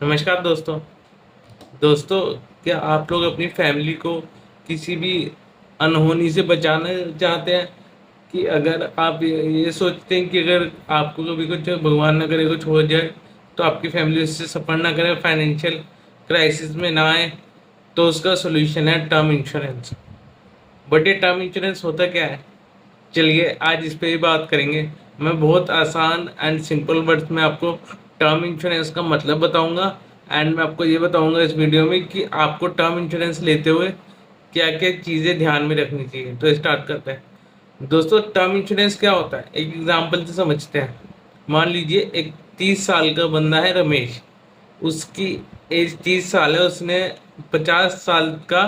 नमस्कार दोस्तों। दोस्तों, क्या आप लोग अपनी फैमिली को किसी भी अनहोनी से बचाना चाहते हैं? कि अगर आप ये सोचते हैं कि अगर आपको कभी कुछ भगवान ना करे कुछ हो जाए तो आपकी फैमिली उससे सफ़र ना करे, फाइनेंशियल क्राइसिस में ना आए, तो उसका सोल्यूशन है टर्म इंश्योरेंस। बट ये टर्म इंश्योरेंस होता क्या है? चलिए आज इस पे ही बात करेंगे। मैं बहुत आसान एंड सिंपल वर्ड्स में आपको टर्म इंश्योरेंस का मतलब बताऊंगा। एंड मैं आपको ये बताऊंगा इस वीडियो में कि आपको टर्म इंश्योरेंस लेते हुए क्या क्या चीज़ें ध्यान में रखनी चाहिए। तो स्टार्ट करते हैं। दोस्तों, टर्म इंश्योरेंस क्या होता है एक एग्जांपल से समझते हैं। मान लीजिए एक 30 साल का बंदा है रमेश। उसकी एज 30 साल है, उसने 50 साल का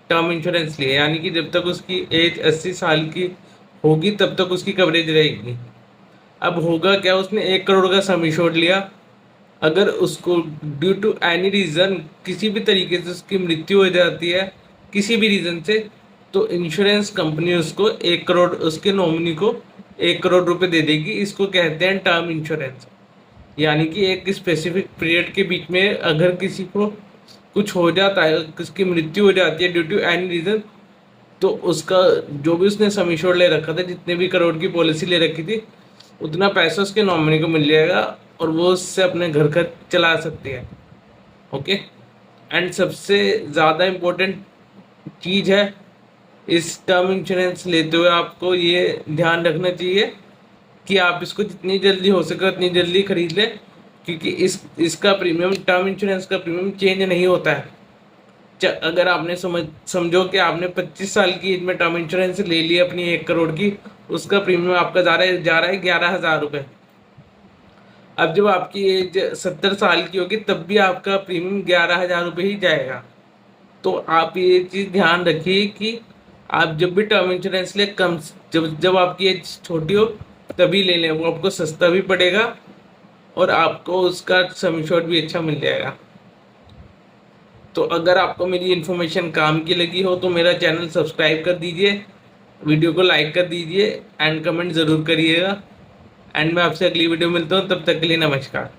टर्म इंश्योरेंस लिया, यानी कि जब तक उसकी एज 80 साल की होगी तब तक उसकी कवरेज रहेगी। अब होगा क्या, उसने 1 करोड़ का सम इंश्योर्ड लिया। अगर उसको ड्यू टू एनी रीज़न किसी भी तरीके से उसकी मृत्यु हो जाती है, किसी भी रीज़न से, तो इंश्योरेंस कंपनी उसको 1 करोड़, उसके नॉमिनी को 1 करोड़ रुपए दे देगी। इसको कहते हैं टर्म इंश्योरेंस। यानी कि एक स्पेसिफिक पीरियड के बीच में अगर किसी को कुछ हो जाता है, किसकी मृत्यु हो जाती है ड्यू टू एनी रीज़न, तो उसका जो भी उसने सम इंश्योर्ड ले रखा था, जितने भी करोड़ की पॉलिसी ले रखी थी, उतना पैसा उसके नॉमिनी को मिल जाएगा और वो उससे अपने घर का चला सकती है। ओके। एंड सबसे ज़्यादा इम्पोर्टेंट चीज़ है, इस टर्म इंश्योरेंस लेते हुए आपको ये ध्यान रखना चाहिए कि आप इसको जितनी जल्दी हो सके उतनी जल्दी खरीद लें, क्योंकि इसका प्रीमियम, टर्म इंश्योरेंस का प्रीमियम चेंज नहीं होता है। अगर आपने समझो कि आपने 25 साल की एज में टर्म इंश्योरेंस ले ली अपनी 1 करोड़ की, उसका प्रीमियम आपका जा रहा है 11,000 रुपये। अब जब आपकी एज 70 साल की होगी तब भी आपका प्रीमियम 11,000 रुपये ही जाएगा। तो आप ये चीज़ ध्यान रखिए कि आप जब भी टर्म इंश्योरेंस ले, कम जब जब आपकी एज छोटी हो तभी ले लें, वो आपको सस्ता भी पड़ेगा और आपको उसका सम इंश्योर्ड भी अच्छा मिल जाएगा। तो अगर आपको मेरी इन्फॉर्मेशन काम की लगी हो तो मेरा चैनल सब्सक्राइब कर दीजिए, वीडियो को लाइक कर दीजिए एंड कमेंट ज़रूर करिएगा। एंड मैं आपसे अगली वीडियो मिलता हूँ, तब तक के लिए नमस्कार।